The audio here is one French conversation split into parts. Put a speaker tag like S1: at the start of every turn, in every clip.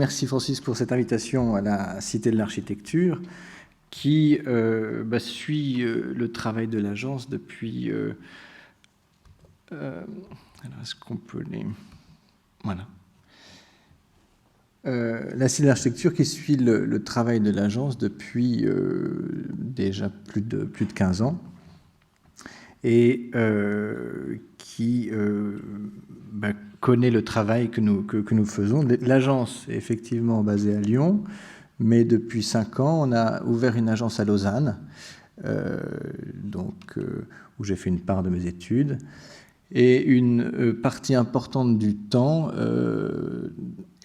S1: merci Francis pour cette invitation à la Cité de l'Architecture qui suit le travail de l'agence depuis... alors, est-ce qu'on peut les... Voilà. La Cité de l'Architecture qui suit le travail de l'agence depuis déjà plus de 15 ans et qui connaît le travail que nous faisons. L'agence est effectivement basée à Lyon, mais depuis 5 ans, on a ouvert une agence à Lausanne, où j'ai fait une part de mes études. Et une partie importante du temps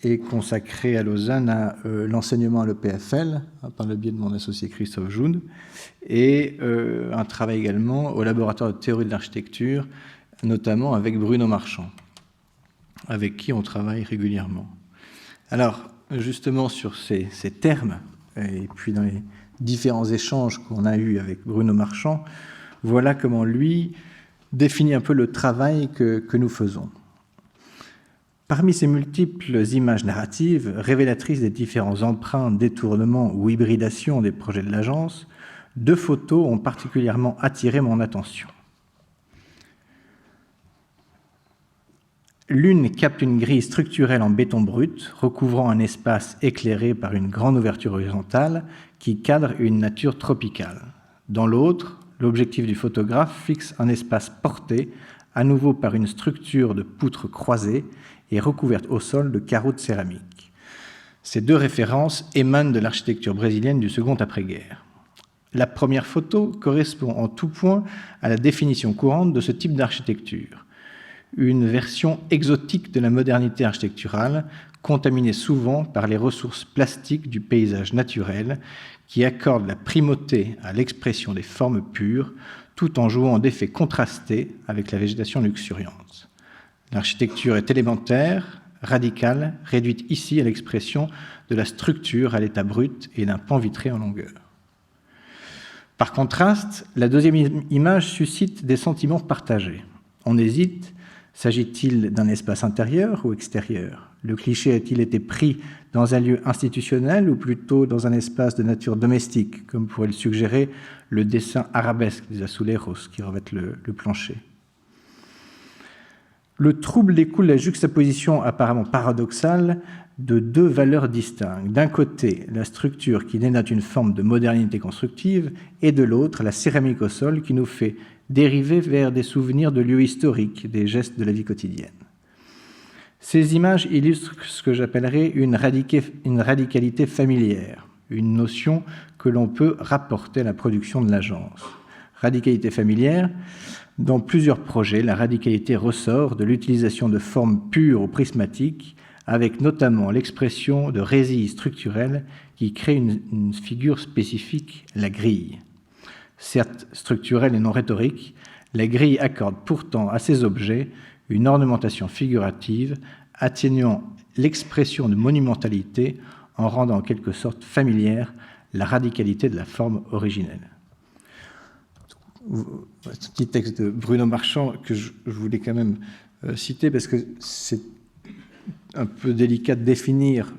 S1: est consacrée à Lausanne à l'enseignement à l'EPFL, par le biais de mon associé Christophe Joud, et un travail également au laboratoire de théorie de l'architecture, notamment avec Bruno Marchand, avec qui on travaille régulièrement. Alors, justement, sur ces termes, et puis dans les différents échanges qu'on a eus avec Bruno Marchand, voilà comment lui définit un peu le travail que nous faisons. Parmi ces multiples images narratives, révélatrices des différents emprunts, détournements ou hybridations des projets de l'agence, 2 photos ont particulièrement attiré mon attention. L'une capte une grille structurelle en béton brut, recouvrant un espace éclairé par une grande ouverture horizontale qui cadre une nature tropicale. Dans l'autre, l'objectif du photographe fixe un espace porté, à nouveau par une structure de poutres croisées et recouverte au sol de carreaux de céramique. Ces 2 références émanent de l'architecture brésilienne du second après-guerre. La première photo correspond en tout point à la définition courante de ce type d'architecture. Une version exotique de la modernité architecturale, contaminée souvent par les ressources plastiques du paysage naturel, qui accorde la primauté à l'expression des formes pures, tout en jouant d'effets contrastés avec la végétation luxuriante. L'architecture est élémentaire, radicale, réduite ici à l'expression de la structure à l'état brut et d'un pan vitré en longueur. Par contraste, la deuxième image suscite des sentiments partagés. On hésite, s'agit-il d'un espace intérieur ou extérieur? Le cliché a-t-il été pris dans un lieu institutionnel ou plutôt dans un espace de nature domestique, comme pourrait le suggérer le dessin arabesque des azulejos qui revêtent le plancher? Le trouble découle de la juxtaposition apparemment paradoxale de 2 valeurs distinctes. D'un côté, la structure qui dénote une forme de modernité constructive, et de l'autre, la céramique au sol qui nous fait dériver vers des souvenirs de lieux historiques, des gestes de la vie quotidienne. Ces images illustrent ce que j'appellerais une radicalité familière, une notion que l'on peut rapporter à la production de l'agence. Radicalité familière, dans plusieurs projets, la radicalité ressort de l'utilisation de formes pures ou prismatiques, avec notamment l'expression de résilles structurelles qui crée une figure spécifique, la grille. Certes structurelle et non rhétorique, la grille accorde pourtant à ces objets une ornementation figurative, atténuant l'expression de monumentalité en rendant en quelque sorte familière la radicalité de la forme originelle. Ce petit texte de Bruno Marchand que je voulais quand même citer parce que c'est un peu délicat de définir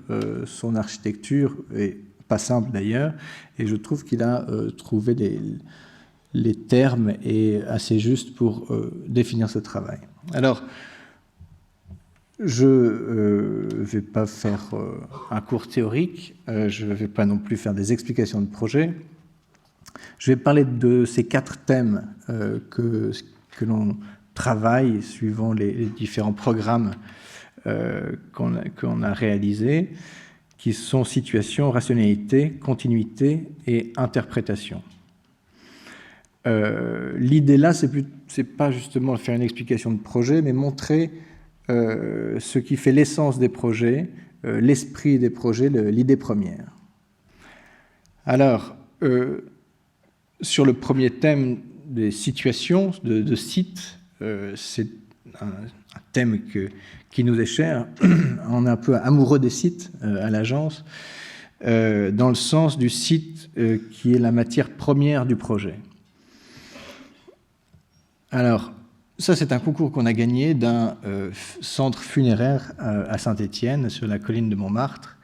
S1: son architecture, et pas simple d'ailleurs, et je trouve qu'il a trouvé les termes et assez justes pour définir ce travail. Alors, je ne vais pas faire un cours théorique, je ne vais pas non plus faire des explications de projet. Je vais parler de ces 4 thèmes que l'on travaille suivant les différents programmes qu'on a réalisés, qui sont situation, rationalité, continuité et interprétation. L'idée là, c'est pas justement faire une explication de projet, mais montrer ce qui fait l'essence des projets, l'esprit des projets, l'idée première. Alors, sur le premier thème des situations, de sites, c'est un thème qui nous est cher. On est un peu amoureux des sites à l'agence, dans le sens du site qui est la matière première du projet. Alors, ça, c'est un concours qu'on a gagné d'un centre funéraire à Saint-Étienne, sur la colline de Montmartre,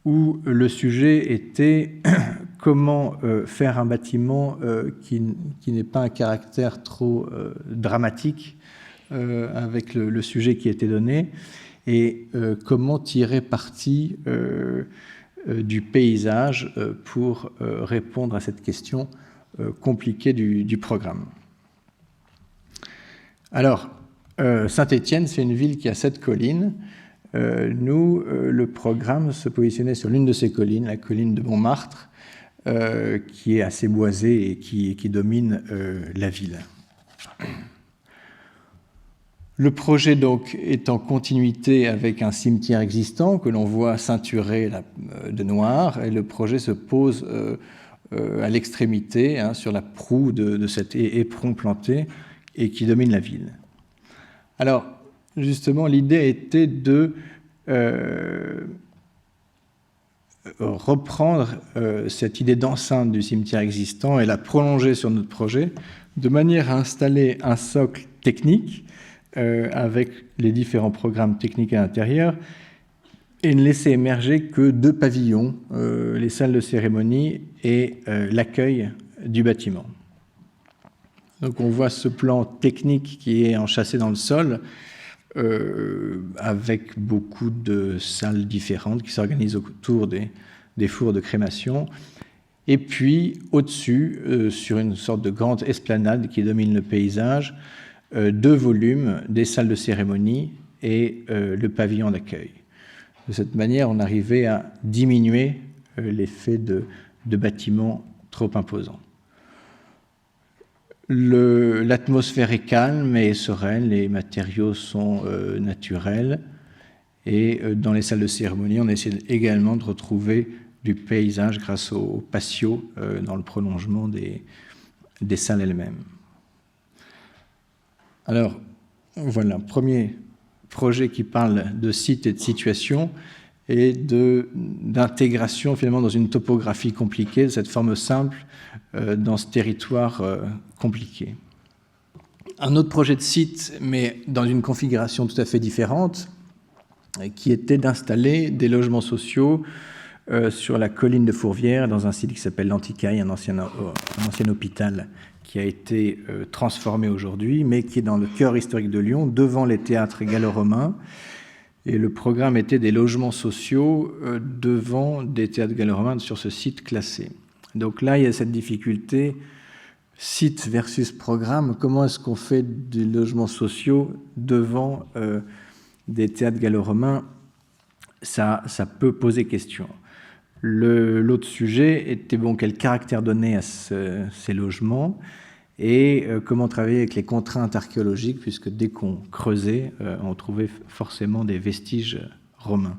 S1: où le sujet était comment faire un bâtiment qui n'ait pas un caractère trop dramatique avec le sujet qui était donné, et comment tirer parti du paysage pour répondre à cette question compliquée du programme. Alors, Saint-Étienne, c'est une ville qui a 7 collines. Le programme se positionnait sur l'une de ces collines, la colline de Montmartre, qui est assez boisée et qui domine la ville. Le projet donc est en continuité avec un cimetière existant que l'on voit ceinturé de noir, et le projet se pose à l'extrémité, sur la proue de cet éperon planté et qui domine la ville. Alors, justement, l'idée était de reprendre cette idée d'enceinte du cimetière existant et la prolonger sur notre projet, de manière à installer un socle technique avec les différents programmes techniques à l'intérieur et ne laisser émerger que 2 pavillons, les salles de cérémonie et l'accueil du bâtiment. Donc on voit ce plan technique qui est enchâssé dans le sol, avec beaucoup de salles différentes qui s'organisent autour des fours de crémation. Et puis, au-dessus, sur une sorte de grande esplanade qui domine le paysage, 2 volumes, des salles de cérémonie et le pavillon d'accueil. De cette manière, on arrivait à diminuer l'effet de bâtiments trop imposants. L'atmosphère est calme et sereine, les matériaux sont naturels, et dans les salles de cérémonie, on essaie également de retrouver du paysage grâce au patio dans le prolongement des salles elles-mêmes. Alors, voilà, premier projet qui parle de site et de situation et d'intégration finalement dans une topographie compliquée, de cette forme simple dans ce territoire compliqué. Un autre projet de site, mais dans une configuration tout à fait différente, qui était d'installer des logements sociaux sur la colline de Fourvière, dans un site qui s'appelle l'Anticaille, un ancien hôpital qui a été transformé aujourd'hui, mais qui est dans le cœur historique de Lyon, devant les théâtres gallo-romains. Et le programme était des logements sociaux devant des théâtres gallo-romains sur ce site classé. Donc là, il y a cette difficulté, site versus programme. Comment est-ce qu'on fait des logements sociaux devant des théâtres gallo-romains? Ça peut poser question. L'autre sujet était, quel caractère donner à ces logements et comment travailler avec les contraintes archéologiques, puisque dès qu'on creusait, on trouvait forcément des vestiges romains.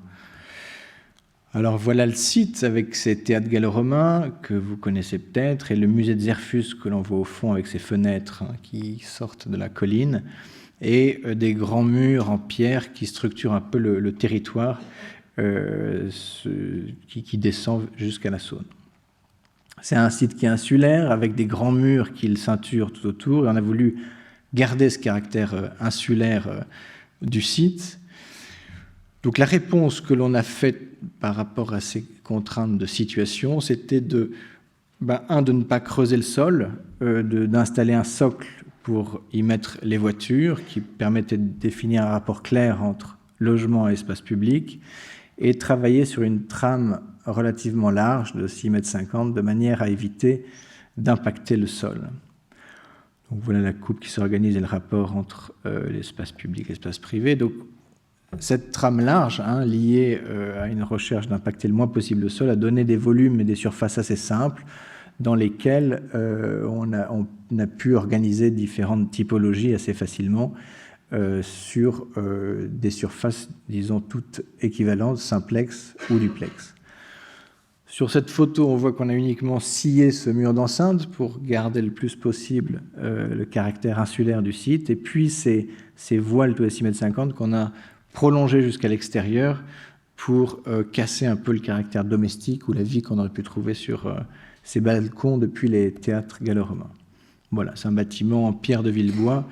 S1: Alors voilà le site avec ces théâtres gallo-romains que vous connaissez peut-être, et le musée de Xerxes que l'on voit au fond avec ses fenêtres qui sortent de la colline, et des grands murs en pierre qui structurent un peu le territoire qui descend jusqu'à la Saône. C'est un site qui est insulaire, avec des grands murs qui le ceinturent tout autour, et on a voulu garder ce caractère insulaire du site. Donc la réponse que l'on a faite par rapport à ces contraintes de situation, c'était de ne pas creuser le sol, d'installer un socle pour y mettre les voitures, qui permettait de définir un rapport clair entre logement et espace public, et travailler sur une trame relativement large de 6,50 m, de manière à éviter d'impacter le sol. Donc voilà la coupe qui s'organise et le rapport entre l'espace public et l'espace privé. Donc cette trame large, liée à une recherche d'impacter le moins possible le sol, a donné des volumes et des surfaces assez simples dans lesquelles on a pu organiser différentes typologies assez facilement sur des surfaces, disons, toutes équivalentes, simplex ou duplex. Sur cette photo, on voit qu'on a uniquement scié ce mur d'enceinte pour garder le plus possible le caractère insulaire du site, et puis ces voiles tous les 6,50 m qu'on a prolongées jusqu'à l'extérieur pour casser un peu le caractère domestique ou la vie qu'on aurait pu trouver sur ces balcons depuis les théâtres gallo-romains. Voilà, c'est un bâtiment en pierre de Villebois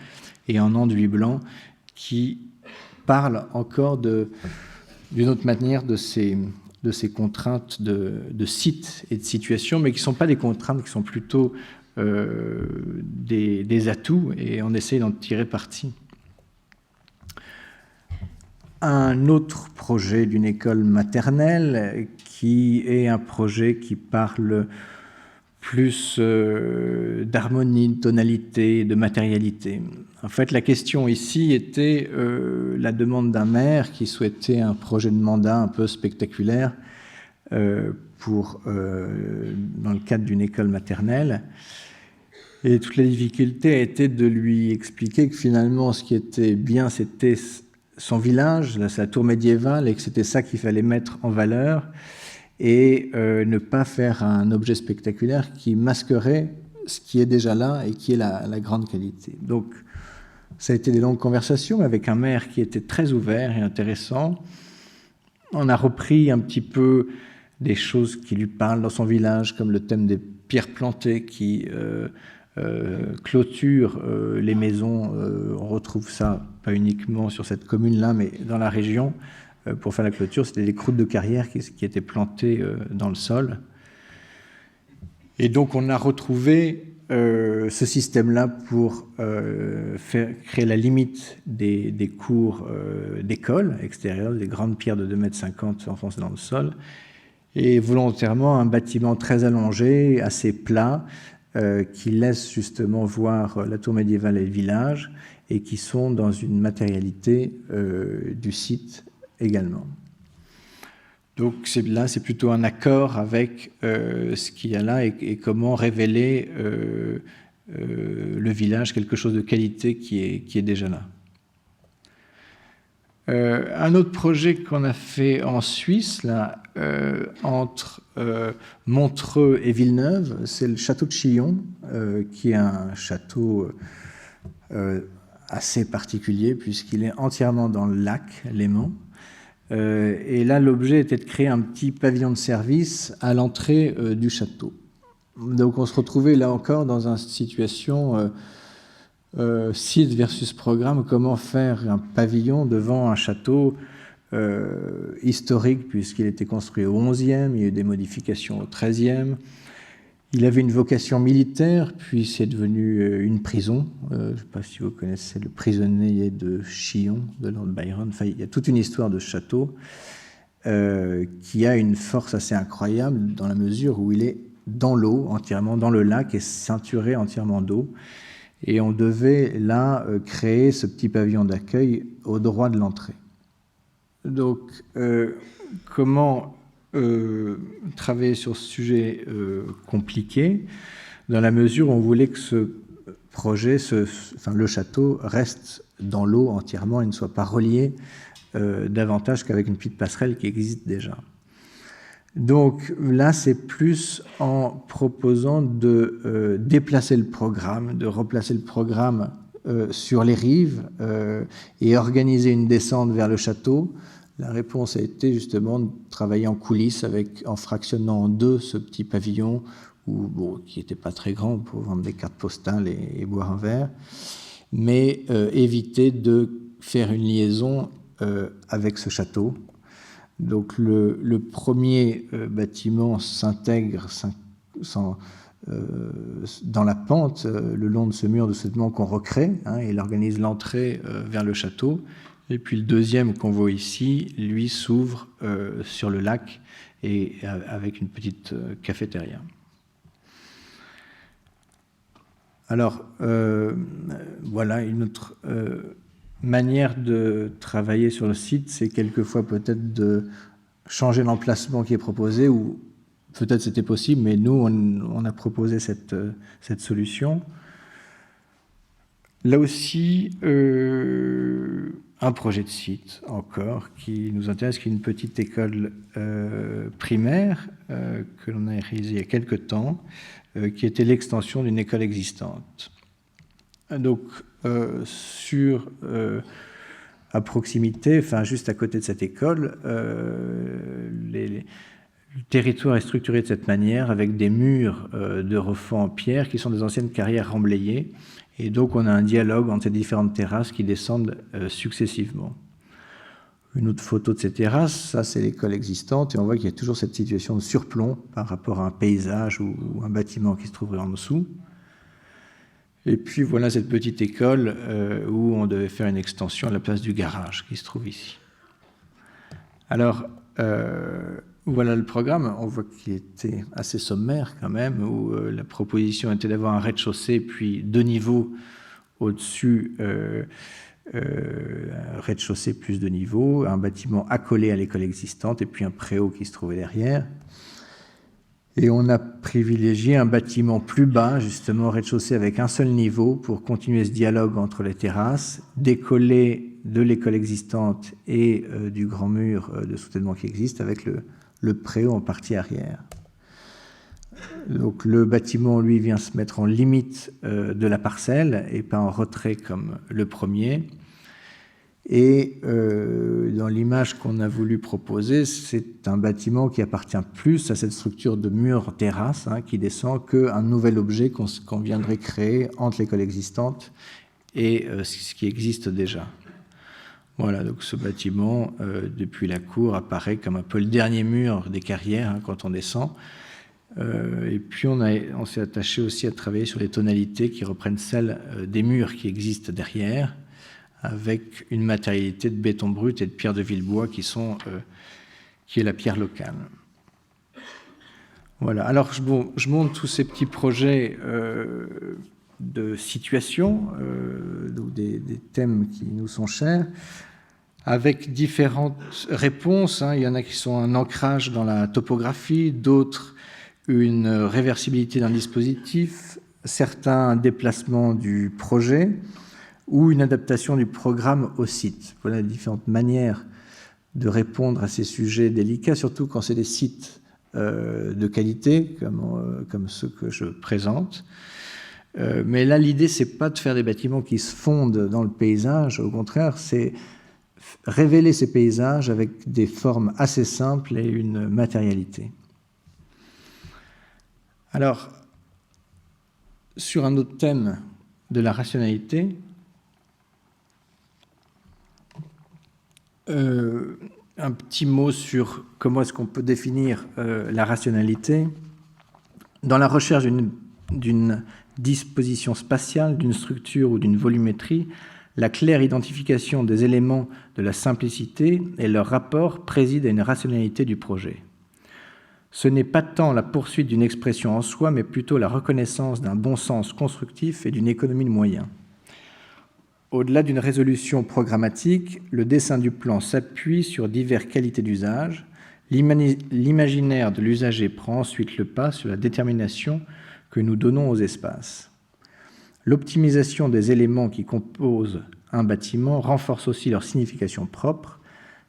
S1: et en enduit blanc qui parle encore d'une autre manière de ces de ces contraintes de site et de situation, mais qui ne sont pas des contraintes, qui sont plutôt des atouts, et on essaie d'en tirer parti. Un autre projet d'une école maternelle qui est un projet qui parle plus d'harmonie, de tonalité, de matérialité. En fait, la question ici était la demande d'un maire qui souhaitait un projet de mandat un peu spectaculaire dans le cadre d'une école maternelle. Et toute la difficulté a été de lui expliquer que finalement, ce qui était bien, c'était son village, sa tour médiévale, et que c'était ça qu'il fallait mettre en valeur, et ne pas faire un objet spectaculaire qui masquerait ce qui est déjà là et qui est la grande qualité. Donc, ça a été des longues conversations avec un maire qui était très ouvert et intéressant. On a repris un petit peu des choses qui lui parlent dans son village, comme le thème des pierres plantées qui clôturent les maisons. On retrouve ça pas uniquement sur cette commune-là, mais dans la région. Pour faire la clôture, c'était des croûtes de carrière qui étaient plantées dans le sol. Et donc, on a retrouvé ce système-là pour créer la limite des cours d'école extérieures, des grandes pierres de 2,50 m enfoncées dans le sol, et volontairement un bâtiment très allongé, assez plat, qui laisse justement voir la tour médiévale et le village, et qui sont dans une matérialité du site également. Donc là, c'est plutôt un accord avec ce qu'il y a là et comment révéler le village, quelque chose de qualité qui est déjà là. Un autre projet qu'on a fait en Suisse, là, entre Montreux et Villeneuve, c'est le château de Chillon, qui est un château assez particulier puisqu'il est entièrement dans le lac Léman. Et là, l'objet était de créer un petit pavillon de service à l'entrée du château. Donc on se retrouvait là encore dans une situation site versus programme, comment faire un pavillon devant un château historique, puisqu'il était construit au XIe, il y a eu des modifications au XIIIe. Il avait une vocation militaire, puis c'est devenu une prison. Je ne sais pas si vous connaissez le prisonnier de Chillon, de Lord Byron. Enfin, il y a toute une histoire de ce château qui a une force assez incroyable dans la mesure où il est dans l'eau, entièrement dans le lac, et ceinturé entièrement d'eau. Et on devait là créer ce petit pavillon d'accueil au droit de l'entrée. Donc, comment travailler sur ce sujet compliqué, dans la mesure où on voulait que ce projet, le château, reste dans l'eau entièrement et ne soit pas relié davantage qu'avec une petite passerelle qui existe déjà. Donc là, c'est plus en proposant de déplacer le programme, de replacer le programme sur les rives et organiser une descente vers le château. La réponse a été justement de travailler en coulisses en fractionnant en deux ce petit pavillon qui n'était pas très grand pour vendre des cartes postales et boire un verre, mais éviter de faire une liaison avec ce château. Donc le premier bâtiment s'intègre dans la pente, le long de ce mur de sédiments qu'on recrée, il organise l'entrée vers le château. Et puis le deuxième qu'on voit ici, lui, s'ouvre sur le lac et avec une petite cafétéria. Alors, voilà, une autre manière de travailler sur le site, c'est quelquefois peut-être de changer l'emplacement qui est proposé, ou peut-être c'était possible, mais nous, on a proposé cette solution. Là aussi, un projet de site encore qui nous intéresse, qui est une petite école primaire que l'on a réalisée il y a quelque temps, qui était l'extension d'une école existante. Donc, à proximité, enfin juste à côté de cette école, le territoire est structuré de cette manière, avec des murs de refend en pierre qui sont des anciennes carrières remblayées. Et donc, on a un dialogue entre ces différentes terrasses qui descendent successivement. Une autre photo de ces terrasses, ça c'est l'école existante, et on voit qu'il y a toujours cette situation de surplomb par rapport à un paysage ou un bâtiment qui se trouverait en dessous. Et puis voilà cette petite école où on devait faire une extension à la place du garage qui se trouve ici. Alors, voilà le programme. On voit qu'il était assez sommaire quand même, où la proposition était d'avoir un rez-de-chaussée, puis 2 niveaux au-dessus, rez-de-chaussée plus 2 niveaux, un bâtiment accolé à l'école existante, et puis un préau qui se trouvait derrière. Et on a privilégié un bâtiment plus bas, justement, rez-de-chaussée avec un seul niveau pour continuer ce dialogue entre les terrasses, décollé de l'école existante et du grand mur de soutènement qui existe avec le préau en partie arrière. Donc le bâtiment, lui, vient se mettre en limite de la parcelle et pas en retrait comme le premier. Et dans l'image qu'on a voulu proposer, c'est un bâtiment qui appartient plus à cette structure de mur-terrasse qui descend qu'un nouvel objet qu'on viendrait créer entre l'école existante et ce qui existe déjà. Voilà, donc ce bâtiment, depuis la cour, apparaît comme un peu le dernier mur des carrières quand on descend. Et puis on s'est attaché aussi à travailler sur les tonalités qui reprennent celles des murs qui existent derrière, avec une matérialité de béton brut et de pierre de Villebois qui est la pierre locale. Voilà. Alors je montre tous ces petits projets de situation, donc des thèmes qui nous sont chers, avec différentes réponses. Il y en a qui sont un ancrage dans la topographie, d'autres une réversibilité d'un dispositif, certains un déplacement du projet, ou une adaptation du programme au site. Voilà les différentes manières de répondre à ces sujets délicats, surtout quand c'est des sites de qualité, comme ceux que je présente. Mais là, l'idée, c'est pas de faire des bâtiments qui se fondent dans le paysage, au contraire, c'est révéler ces paysages avec des formes assez simples et une matérialité. Alors, sur un autre thème de la rationalité, un petit mot sur comment est-ce qu'on peut définir la rationalité. Dans la recherche d'une disposition spatiale, d'une structure ou d'une volumétrie, la claire identification des éléments de la simplicité et leur rapport préside à une rationalité du projet. Ce n'est pas tant la poursuite d'une expression en soi, mais plutôt la reconnaissance d'un bon sens constructif et d'une économie de moyens. Au-delà d'une résolution programmatique, le dessin du plan s'appuie sur diverses qualités d'usage. L'imaginaire de l'usager prend ensuite le pas sur la détermination que nous donnons aux espaces. L'optimisation des éléments qui composent un bâtiment renforce aussi leur signification propre.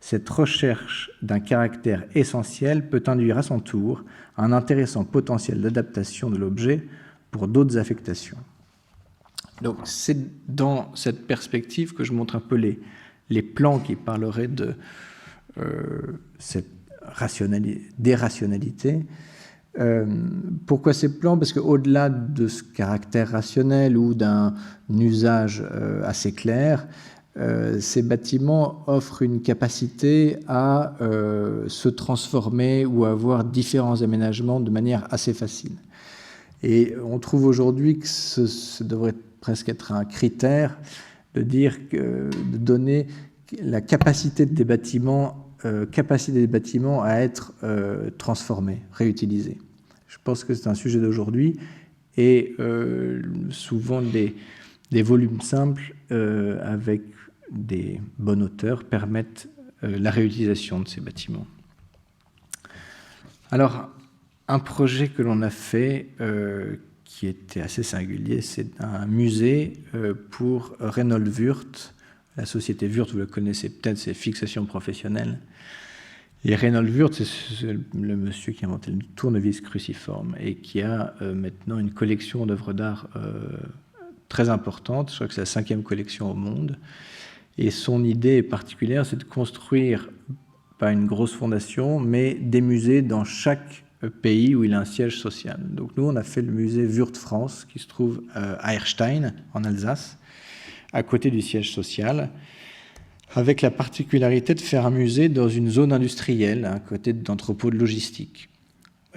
S1: Cette recherche d'un caractère essentiel peut induire à son tour un intéressant potentiel d'adaptation de l'objet pour d'autres affectations. Donc c'est dans cette perspective que je montre un peu les plans qui parleraient de cette dérationalité. Pourquoi ces plans? Parce qu'au-delà de ce caractère rationnel ou d'un usage assez clair, ces bâtiments offrent une capacité à se transformer ou à avoir différents aménagements de manière assez facile. Et on trouve aujourd'hui que ce devrait presque être un critère de donner la capacité des bâtiments à être transformés, réutilisés. Je pense que c'est un sujet d'aujourd'hui et souvent des volumes simples avec des bonnes hauteurs permettent la réutilisation de ces bâtiments. Alors, un projet que l'on a fait qui était assez singulier, c'est un musée pour Reinhold Wirth. La société Wirth, vous le connaissez peut-être, c'est Fixation Professionnelle. Et Reinhold Wirth, c'est le monsieur qui a inventé le tournevis cruciforme et qui a maintenant une collection d'œuvres d'art très importante. Je crois que c'est la 5e collection au monde. Et son idée particulière, c'est de construire, pas une grosse fondation, mais des musées dans chaque pays où il a un siège social. Donc nous, on a fait le musée Wirth France, qui se trouve à Erstein, en Alsace, à côté du siège social. avec la particularité de faire un musée dans une zone industrielle, à côté d'entrepôts de logistique.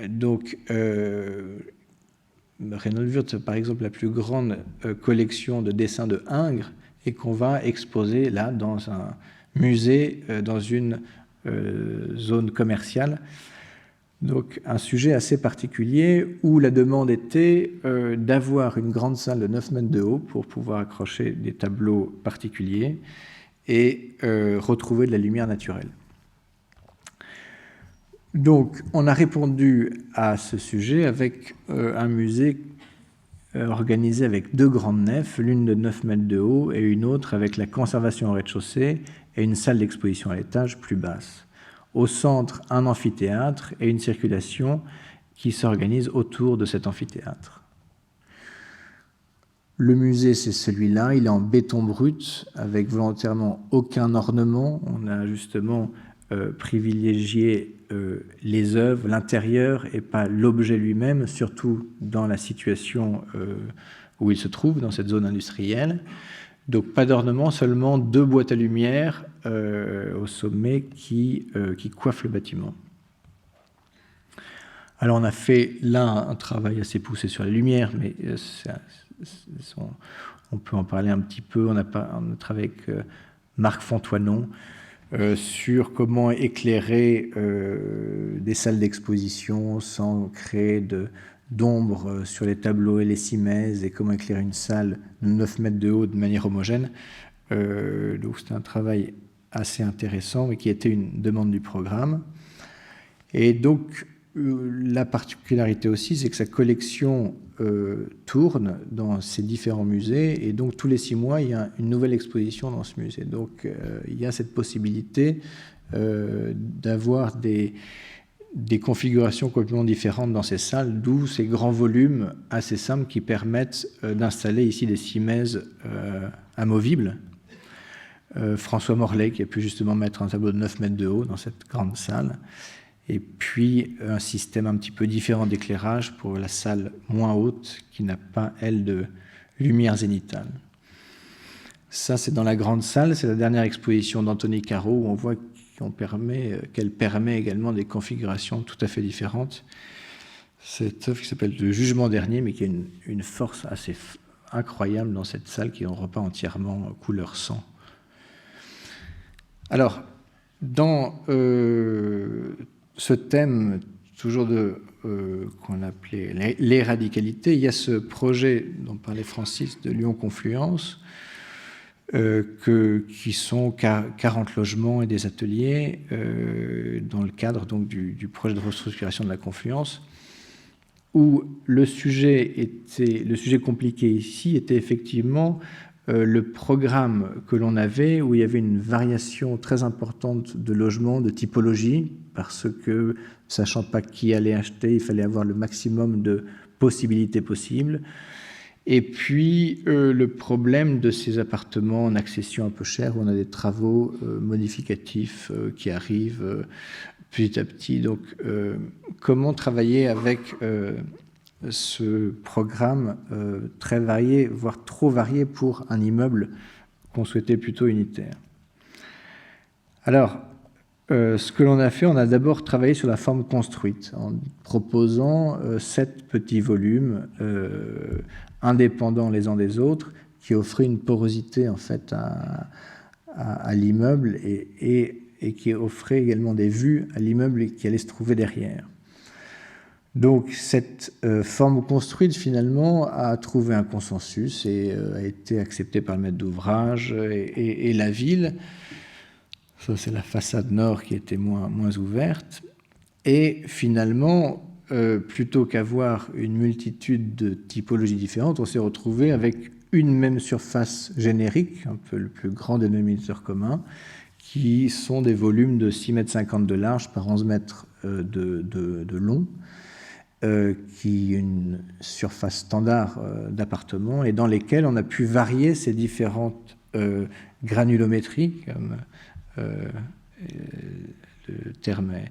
S1: Donc, Reinhold Wirth, par exemple, la plus grande collection de dessins de Ingres, et qu'on va exposer là dans un musée, dans une zone commerciale. Donc un sujet assez particulier où la demande était d'avoir une grande salle de 9 mètres de haut pour pouvoir accrocher des tableaux particuliers et retrouver de la lumière naturelle. Donc on a répondu à ce sujet avec un musée organisé avec 2 grandes nefs, l'une de 9 mètres de haut et une autre avec la conservation au rez-de-chaussée et une salle d'exposition à l'étage plus basse. Au centre, un amphithéâtre et une circulation qui s'organise autour de cet amphithéâtre. Le musée, c'est celui-là, il est en béton brut, avec volontairement aucun ornement. On a justement privilégié les œuvres, l'intérieur, et pas l'objet lui-même, surtout dans la situation où il se trouve, dans cette zone industrielle. Donc pas d'ornement, seulement 2 boîtes à lumière au sommet qui coiffent le bâtiment. Alors on a fait là un travail assez poussé sur la lumière, mais on peut en parler un petit peu. On a travaillé avec Marc Fontoinon sur comment éclairer des salles d'exposition sans créer d'ombre sur les tableaux et les cimaises, et comment éclairer une salle de 9 mètres de haut de manière homogène. Donc c'était un travail assez intéressant, mais qui était une demande du programme. Et donc la particularité aussi, c'est que sa collection tourne dans ces différents musées, et donc tous les 6 mois, il y a une nouvelle exposition dans ce musée. Donc il y a cette possibilité d'avoir des configurations complètement différentes dans ces salles, d'où ces grands volumes assez simples qui permettent d'installer ici des cimaises amovibles. François Morlet qui a pu justement mettre un tableau de 9 mètres de haut dans cette grande salle, et puis un système un petit peu différent d'éclairage pour la salle moins haute qui n'a pas, elle, de lumière zénitale. Ça, c'est dans la grande salle, c'est la dernière exposition d'Anthony Caro, où on voit qu'elle permet également des configurations tout à fait différentes. Cette œuvre qui s'appelle Le Jugement dernier, mais qui a une force assez incroyable dans cette salle qui est en repas entièrement couleur sang. Alors, dans ce thème, toujours qu'on appelait les radicalités, il y a ce projet dont parlait Francis de Lyon Confluence, qui sont 40 logements et des ateliers dans le cadre donc, du projet de restructuration de la Confluence, où le sujet compliqué ici était effectivement le programme que l'on avait, où il y avait une variation très importante de logements, de typologie, parce que, sachant pas qui allait acheter, il fallait avoir le maximum de possibilités possibles. Et puis, le problème de ces appartements en accession un peu chère, où on a des travaux modificatifs qui arrivent petit à petit. Donc, comment travailler avec ce programme très varié, voire trop varié pour un immeuble qu'on souhaitait plutôt unitaire. Alors, ce que l'on a fait, on a d'abord travaillé sur la forme construite, en proposant 7 petits volumes indépendants les uns des autres, qui offraient une porosité en fait à l'immeuble et qui offraient également des vues à l'immeuble qui allait se trouver derrière. Donc cette forme construite finalement a trouvé un consensus et a été acceptée par le maître d'ouvrage et la ville. Ça c'est la façade nord qui était moins ouverte. Et finalement, plutôt qu'avoir une multitude de typologies différentes, on s'est retrouvé avec une même surface générique, un peu le plus grand dénominateur commun, qui sont des volumes de 6,50 m de large par 11 m de long, qui est une surface standard d'appartement, et dans lesquels on a pu varier ces différentes granulométries, comme le terme est,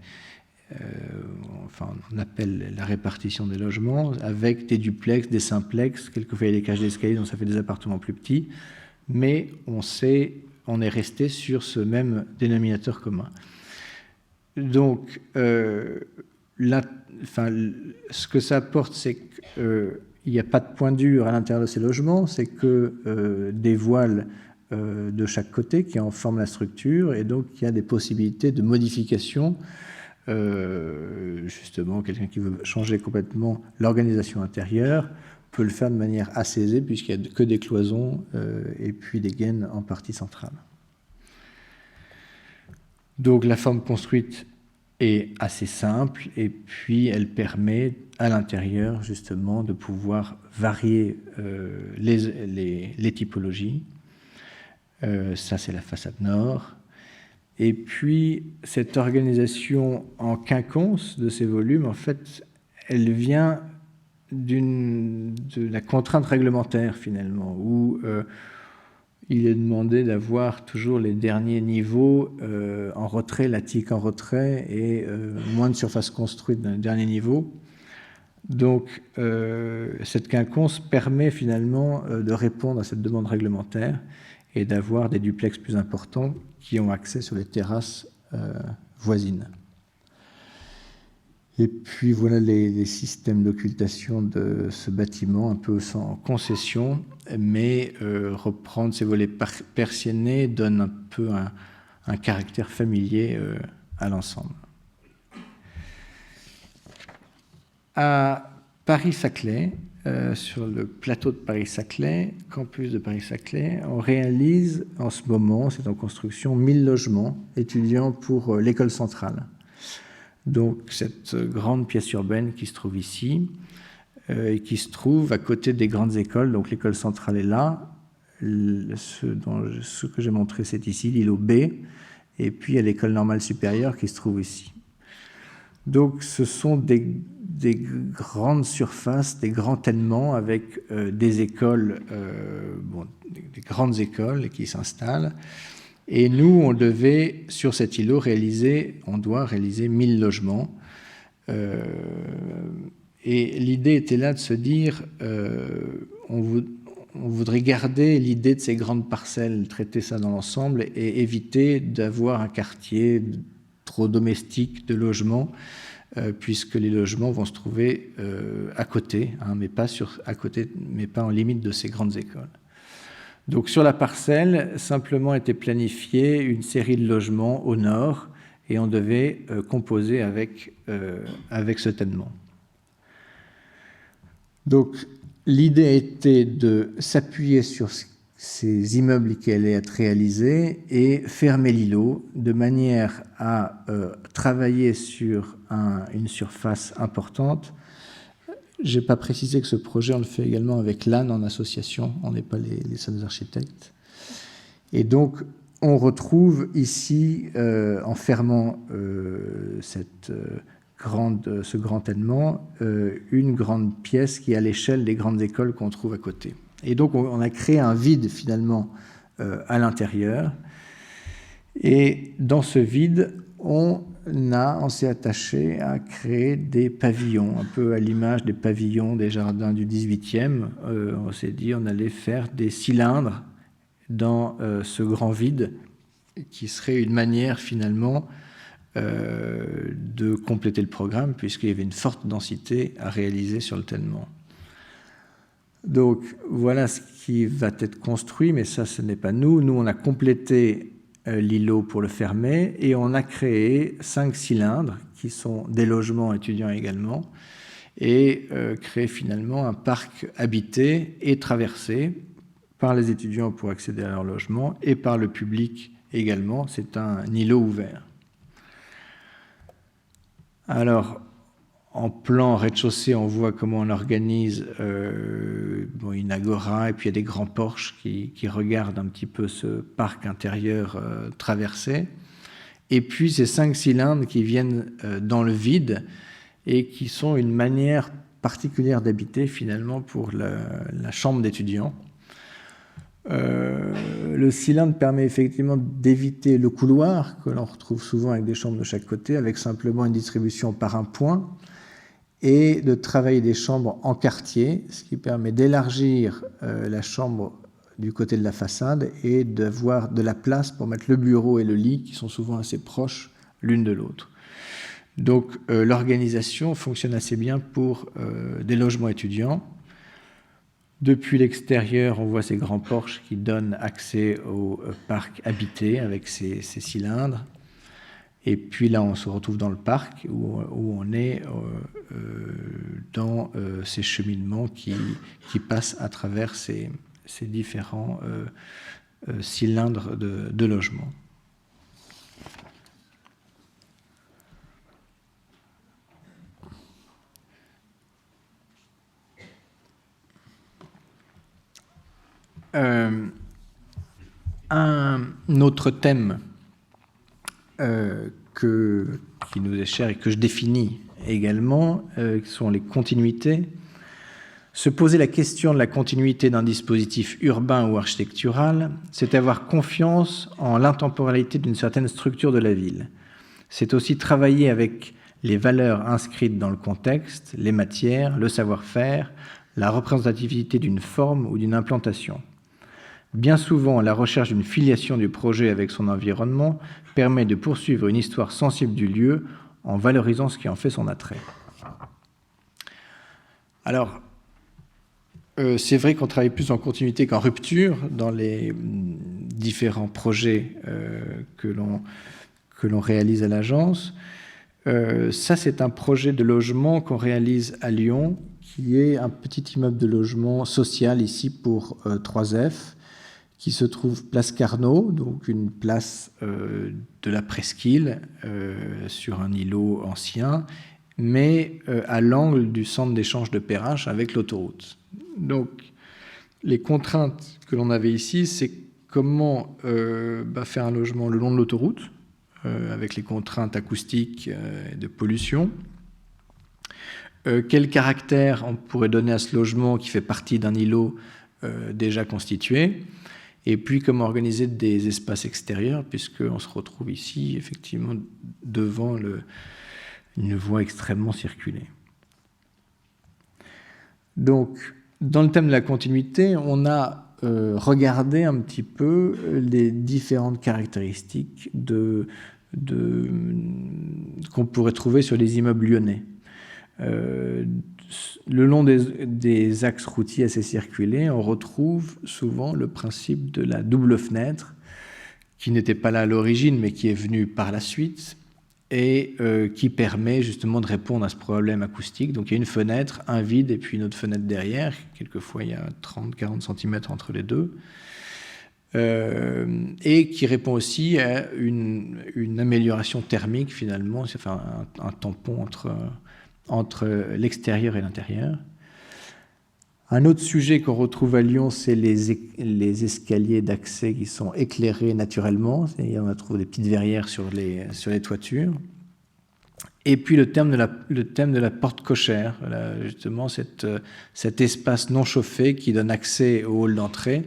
S1: on appelle la répartition des logements, avec des duplex, des simplex, quelquefois il y a des cages d'escalier, donc ça fait des appartements plus petits, mais on sait on est resté sur ce même dénominateur commun. Donc, ce que ça apporte, c'est qu'il n'y a pas de point dur à l'intérieur de ces logements, c'est que des voiles de chaque côté qui en forment la structure, et donc il y a des possibilités de modification. Justement, quelqu'un qui veut changer complètement l'organisation intérieure peut le faire de manière assez aisée, puisqu'il n'y a que des cloisons et puis des gaines en partie centrale. Donc la forme construite est assez simple, et puis elle permet à l'intérieur justement de pouvoir varier les typologies. Ça, c'est la façade nord. Et puis, cette organisation en quinconce de ces volumes, en fait, elle vient de la contrainte réglementaire, finalement, où il est demandé d'avoir toujours les derniers niveaux en retrait, l'attique en retrait, et moins de surface construite dans le dernier niveau. Donc, cette quinconce permet finalement de répondre à cette demande réglementaire et d'avoir des duplex plus importants qui ont accès sur les terrasses voisines. Et puis voilà les systèmes d'occultation de ce bâtiment, un peu sans concession, mais reprendre ces volets persiennés donne un peu un caractère familier à l'ensemble. À Paris-Saclay, sur le plateau de Paris-Saclay, campus de Paris-Saclay, on réalise en ce moment, c'est en construction, 1000 logements étudiants pour l'école centrale. Donc cette grande pièce urbaine qui se trouve ici, et qui se trouve à côté des grandes écoles. Donc l'école centrale est là, ce que j'ai montré c'est ici, l'îlot B, et puis il y a l'école normale supérieure qui se trouve ici. Donc ce sont des grandes surfaces, des grands tènements avec des écoles, des grandes écoles qui s'installent. Et nous, on devait, sur cet îlot, on doit réaliser 1000 logements. Et l'idée était là de se dire, on voudrait garder l'idée de ces grandes parcelles, traiter ça dans l'ensemble et éviter d'avoir un quartier trop domestique de logements, puisque les logements vont se trouver à côté, mais pas en limite de ces grandes écoles. Donc sur la parcelle, simplement était planifiée une série de logements au nord, et on devait composer avec ce tènement. Donc l'idée était de s'appuyer sur ces immeubles qui allaient être réalisés et fermer l'îlot de manière à travailler sur une surface importante. Je n'ai pas précisé que ce projet, on le fait également avec l'AN en association, on n'est pas les seuls architectes. Et donc, on retrouve ici, en fermant ce grand tènement, une grande pièce qui est à l'échelle des grandes écoles qu'on trouve à côté. Et donc, on a créé un vide, finalement, à l'intérieur. Et dans ce vide, on s'est attaché à créer des pavillons, un peu à l'image des pavillons des jardins du XVIIIe. On s'est dit on allait faire des cylindres dans ce grand vide, qui serait une manière, finalement, de compléter le programme, puisqu'il y avait une forte densité à réaliser sur le tènement. Donc, voilà ce qui va être construit, mais ça, ce n'est pas nous. Nous, on a complété l'îlot pour le fermer, et on a créé 5 cylindres, qui sont des logements étudiants également, et créé finalement un parc habité et traversé par les étudiants pour accéder à leur logement, et par le public également. C'est un îlot ouvert. Alors, en plan rez-de-chaussée, on voit comment on organise une agora, et puis il y a des grands porches qui regardent un petit peu ce parc intérieur traversé. Et puis ces 5 cylindres qui viennent dans le vide et qui sont une manière particulière d'habiter finalement pour la chambre d'étudiants. Le cylindre permet effectivement d'éviter le couloir que l'on retrouve souvent avec des chambres de chaque côté, avec simplement une distribution par un point, et de travailler des chambres en quartier, ce qui permet d'élargir la chambre du côté de la façade et d'avoir de la place pour mettre le bureau et le lit qui sont souvent assez proches l'une de l'autre. Donc l'organisation fonctionne assez bien pour des logements étudiants. Depuis l'extérieur, on voit ces grands porches qui donnent accès au parc habité avec ces cylindres. Et puis là, on se retrouve dans le parc où on est dans ces cheminements qui passent à travers ces différents cylindres de logement. Un autre thème qui nous est cher et que je définis également, sont les continuités. Se poser la question de la continuité d'un dispositif urbain ou architectural, c'est avoir confiance en l'intemporalité d'une certaine structure de la ville. C'est aussi travailler avec les valeurs inscrites dans le contexte, les matières, le savoir-faire, la représentativité d'une forme ou d'une implantation. Bien souvent, la recherche d'une filiation du projet avec son environnement permet de poursuivre une histoire sensible du lieu en valorisant ce qui en fait son attrait. Alors, c'est vrai qu'on travaille plus en continuité qu'en rupture dans les différents projets que l'on réalise à l'agence. Ça, c'est un projet de logement qu'on réalise à Lyon, qui est un petit immeuble de logement social ici pour 3F, qui se trouve place Carnot, donc une place de la presqu'île sur un îlot ancien, mais à l'angle du centre d'échange de Perrache avec l'autoroute. Donc, les contraintes que l'on avait ici, c'est comment faire un logement le long de l'autoroute, avec les contraintes acoustiques et de pollution. Quel caractère on pourrait donner à ce logement qui fait partie d'un îlot déjà constitué, et puis comment organiser des espaces extérieurs, puisqu'on se retrouve ici effectivement devant une voie extrêmement circulée. Donc, dans le thème de la continuité, on a regardé un petit peu les différentes caractéristiques qu'on pourrait trouver sur les immeubles lyonnais. Le long des axes routiers assez circulés, on retrouve souvent le principe de la double fenêtre, qui n'était pas là à l'origine, mais qui est venu par la suite, et qui permet justement de répondre à ce problème acoustique. Donc il y a une fenêtre, un vide, et puis une autre fenêtre derrière. Quelquefois, il y a 30-40 cm entre les deux. Et qui répond aussi à une amélioration thermique, finalement, c'est enfin un tampon entre l'extérieur et l'intérieur. Un autre sujet qu'on retrouve à Lyon, c'est les escaliers d'accès qui sont éclairés naturellement. On trouve des petites verrières sur les toitures. Et puis le thème de la porte cochère, justement cet espace non chauffé qui donne accès au hall d'entrée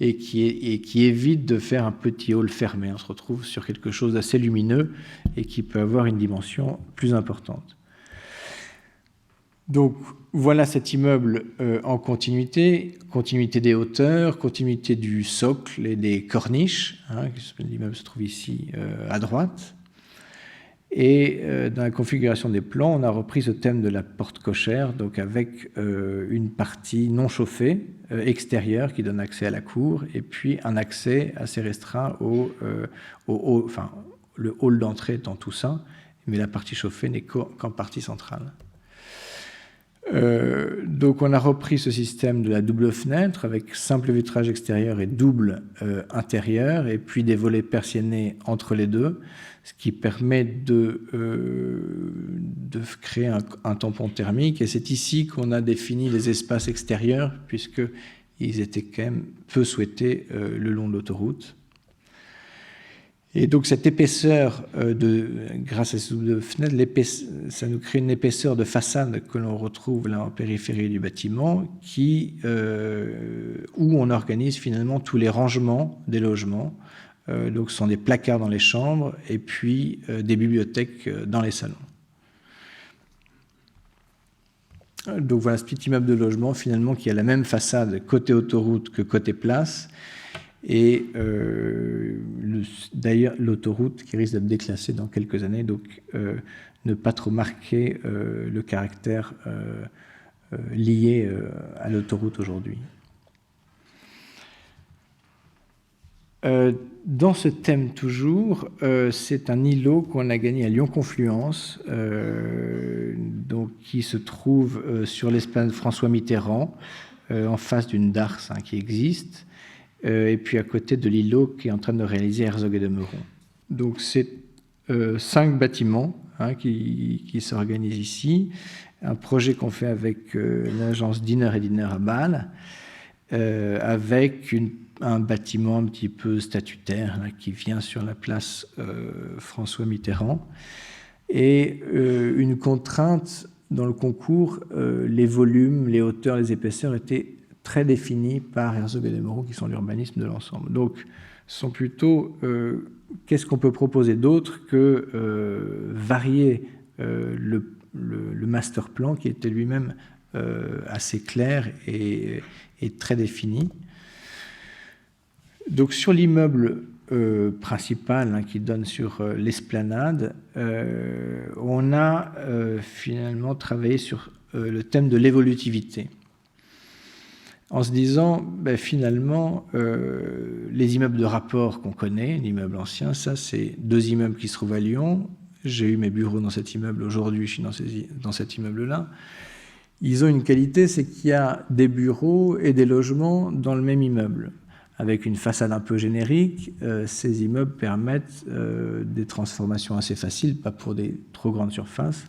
S1: et qui évite de faire un petit hall fermé. On se retrouve sur quelque chose d'assez lumineux et qui peut avoir une dimension plus importante. Donc voilà cet immeuble en continuité des hauteurs, continuité du socle et des corniches. L'immeuble se trouve ici à droite. Et dans la configuration des plans, on a repris ce thème de la porte cochère, donc avec une partie non chauffée extérieure qui donne accès à la cour, et puis un accès assez restreint le hall d'entrée étant tout ça, mais la partie chauffée n'est qu'en partie centrale. Donc on a repris ce système de la double fenêtre avec simple vitrage extérieur et double intérieur, et puis des volets persiennés entre les deux, ce qui permet de créer un tampon thermique. Et c'est ici qu'on a défini les espaces extérieurs, puisqu'ils étaient quand même peu souhaités le long de l'autoroute. Et donc cette épaisseur, grâce à ces doubles fenêtres, ça nous crée une épaisseur de façade que l'on retrouve là en périphérie du bâtiment, où on organise finalement tous les rangements des logements. Donc ce sont des placards dans les chambres et puis des bibliothèques dans les salons. Donc voilà, ce petit immeuble de logement, finalement, qui a la même façade côté autoroute que côté place. Et d'ailleurs, l'autoroute qui risque d'être déclassée dans quelques années, donc ne pas trop marquer le caractère lié à l'autoroute aujourd'hui. Dans ce thème toujours, c'est un îlot qu'on a gagné à Lyon-Confluence, donc qui se trouve sur l'esplanade François Mitterrand, en face d'une darse qui existe, et puis à côté de l'îlot qui est en train de réaliser Herzog et de Meuron. Donc c'est 5 bâtiments qui s'organisent ici, un projet qu'on fait avec l'agence Dinner et Dinner à Bâle, avec un bâtiment un petit peu statutaire qui vient sur la place François Mitterrand. Et une contrainte dans le concours, les volumes, les hauteurs, les épaisseurs étaient très définis par Herzog et de Meuron, qui sont l'urbanisme de l'ensemble. Donc, ce sont plutôt qu'est-ce qu'on peut proposer d'autre que varier le master plan qui était lui-même assez clair et très défini. Donc sur l'immeuble principal qui donne sur l'esplanade, on a finalement travaillé sur le thème de l'évolutivité. En se disant, finalement, les immeubles de rapport qu'on connaît, l'immeuble ancien, ça c'est 2 immeubles qui se trouvent à Lyon. J'ai eu mes bureaux dans cet immeuble, aujourd'hui je suis dans cet immeuble-là. Ils ont une qualité, c'est qu'il y a des bureaux et des logements dans le même immeuble. Avec une façade un peu générique, ces immeubles permettent des transformations assez faciles, pas pour des trop grandes surfaces,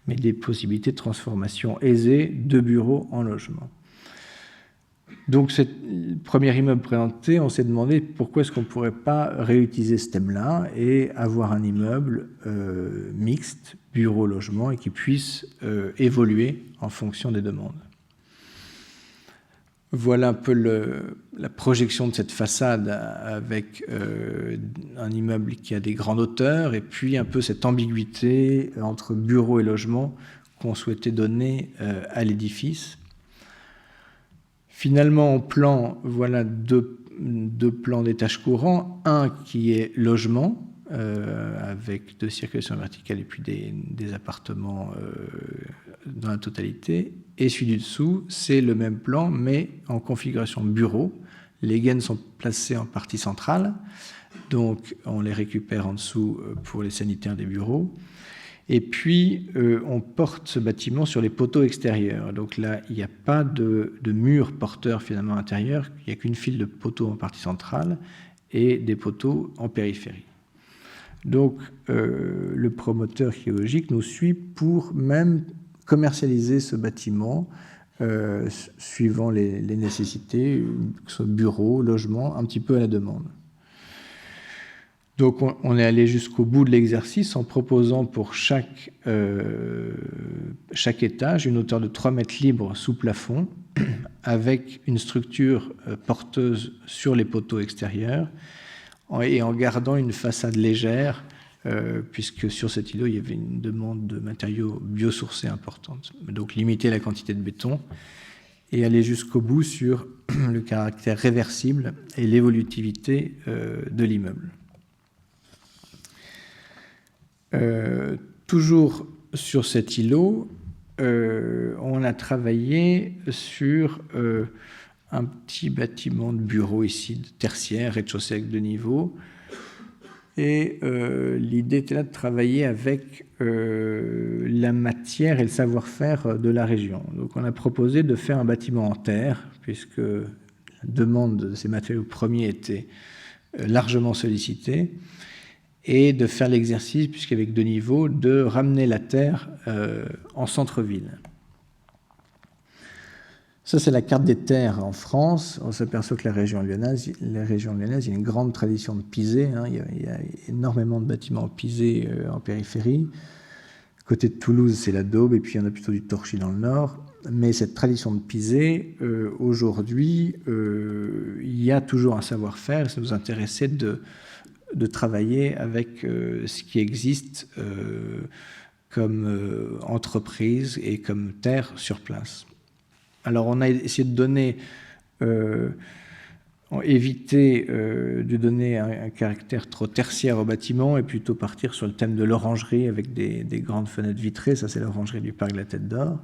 S1: mais des possibilités de transformation aisées de bureaux en logements. Donc, ce premier immeuble présenté, on s'est demandé pourquoi est-ce qu'on ne pourrait pas réutiliser ce thème-là et avoir un immeuble mixte, bureau-logement, et qui puisse évoluer en fonction des demandes. Voilà un peu la projection de cette façade avec un immeuble qui a des grandes hauteurs et puis un peu cette ambiguïté entre bureau et logement qu'on souhaitait donner à l'édifice. Finalement, en plan, voilà deux plans d'étage courant. Un qui est logement, avec 2 circulations verticales et puis des appartements dans la totalité. Et celui du dessous, c'est le même plan, mais en configuration bureau. Les gaines sont placées en partie centrale, donc on les récupère en dessous pour les sanitaires des bureaux. Et puis, on porte ce bâtiment sur les poteaux extérieurs. Donc là, il n'y a pas de mur porteur finalement intérieur, il n'y a qu'une file de poteaux en partie centrale et des poteaux en périphérie. Donc, le promoteur archéologique nous suit pour même commercialiser ce bâtiment suivant les nécessités, que ce soit bureau, logement, un petit peu à la demande. Donc, on est allé jusqu'au bout de l'exercice en proposant pour chaque étage une hauteur de 3 mètres libres sous plafond, avec une structure porteuse sur les poteaux extérieurs et en gardant une façade légère, puisque sur cet îlot, il y avait une demande de matériaux biosourcés importante. Donc, limiter la quantité de béton et aller jusqu'au bout sur le caractère réversible et l'évolutivité de l'immeuble. Toujours sur cet îlot, on a travaillé sur un petit bâtiment de bureau ici, de tertiaire, rez-de-chaussée avec 2 niveaux. Et l'idée était là de travailler avec la matière et le savoir-faire de la région. Donc on a proposé de faire un bâtiment en terre, puisque la demande de ces matériaux premiers était largement sollicitée, et de faire l'exercice, puisqu'avec 2 niveaux, de ramener la terre en centre-ville. Ça, c'est la carte des terres en France. On s'aperçoit que la région lyonnaise, il y a une grande tradition de pisé. Il y a énormément de bâtiments pisés en périphérie. Côté de Toulouse, c'est la daube, et puis il y en a plutôt du torchis dans le nord. Mais cette tradition de pisé, aujourd'hui, il y a toujours un savoir-faire. Ça nous intéressait de travailler avec ce qui existe comme entreprise et comme terre sur place. Alors on a essayé de donner, éviter de donner un caractère trop tertiaire au bâtiment et plutôt partir sur le thème de l'orangerie avec des grandes fenêtres vitrées. Ça, c'est l'orangerie du parc de la Tête d'Or.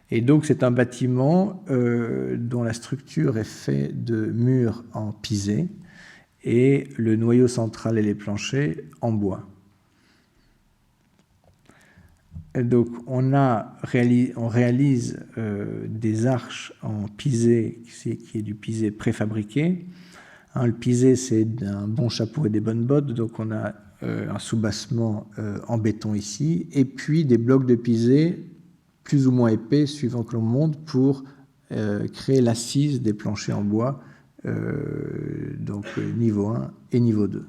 S1: Et donc c'est un bâtiment dont la structure est faite de murs en pisé et le noyau central et les planchers en bois. Et donc on réalise des arches en pisé, qui est du pisé préfabriqué. Hein, le pisé, c'est un bon chapeau et des bonnes bottes, donc on a un soubassement en béton ici, et puis des blocs de pisé plus ou moins épais, suivant que l'on monte, pour créer l'assise des planchers en bois, donc niveau 1 et niveau 2.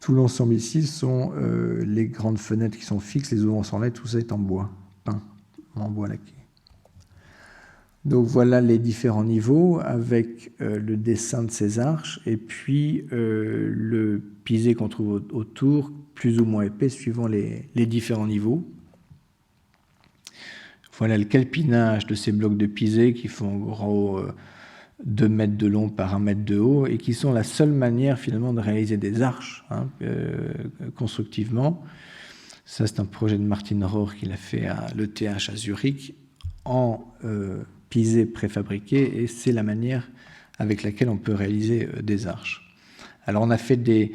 S1: Tout l'ensemble ici sont les grandes fenêtres qui sont fixes, les ouvrants sans lettres, tout ça est en bois, peint, en bois laqué. Donc voilà les différents niveaux avec le dessin de ces arches et puis le pisé qu'on trouve autour, plus ou moins épais, suivant les différents niveaux. Voilà le calpinage de ces blocs de pisé qui font en gros 2 mètres de long par 1 mètre de haut et qui sont la seule manière finalement de réaliser des arches constructivement. Ça, c'est un projet de Martin Rohr qu'il a fait à l'ETH à Zurich en pisé préfabriqué et c'est la manière avec laquelle on peut réaliser des arches. Alors on a fait des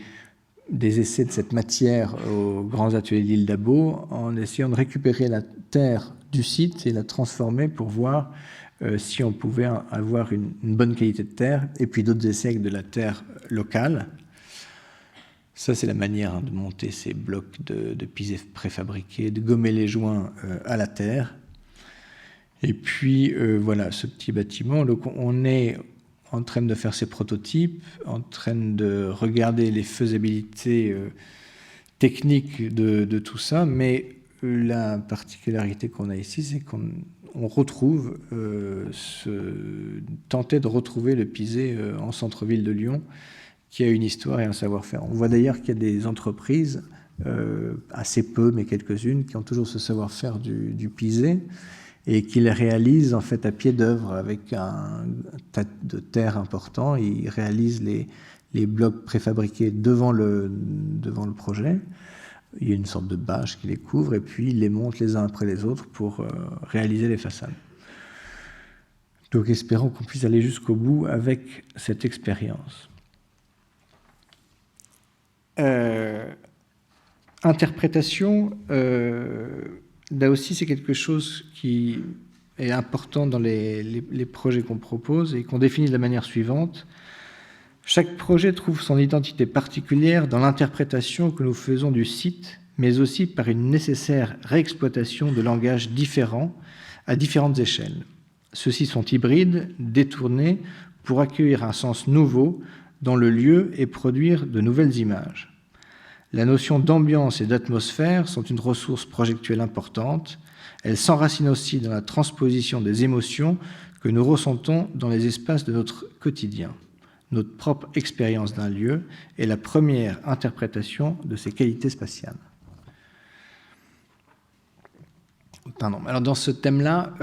S1: essais de cette matière aux grands ateliers de l'île d'Abo en essayant de récupérer la terre du site et la transformer pour voir si on pouvait avoir une bonne qualité de terre, et puis d'autres essais avec de la terre locale. Ça, c'est la manière de monter ces blocs de pisé préfabriqués, de gommer les joints à la terre. Et puis, voilà, ce petit bâtiment. Donc, on est en train de faire ces prototypes, en train de regarder les faisabilités techniques de tout ça, mais la particularité qu'on a ici, c'est qu'on retrouve, tenter de retrouver le pisé en centre-ville de Lyon, qui a une histoire et un savoir-faire. On voit d'ailleurs qu'il y a des entreprises, assez peu, mais quelques-unes, qui ont toujours ce savoir-faire du pisé et qui les réalisent en fait à pied d'œuvre avec un tas de terre important. Ils réalisent les blocs préfabriqués devant le projet. Il y a une sorte de bâche qui les couvre et puis ils les montent les uns après les autres pour réaliser les façades. Donc espérons qu'on puisse aller jusqu'au bout avec cette expérience. Interprétation, là aussi c'est quelque chose qui est important dans les projets qu'on propose et qu'on définit de la manière suivante. Chaque projet trouve son identité particulière dans l'interprétation que nous faisons du site, mais aussi par une nécessaire réexploitation de langages différents à différentes échelles. Ceux-ci sont hybrides, détournés, pour accueillir un sens nouveau dans le lieu et produire de nouvelles images. La notion d'ambiance et d'atmosphère sont une ressource projectuelle importante. Elles s'enracinent aussi dans la transposition des émotions que nous ressentons dans les espaces de notre quotidien. Notre propre expérience d'un lieu est la première interprétation de ses qualités spatiales. Pardon. Alors dans ce thème-là,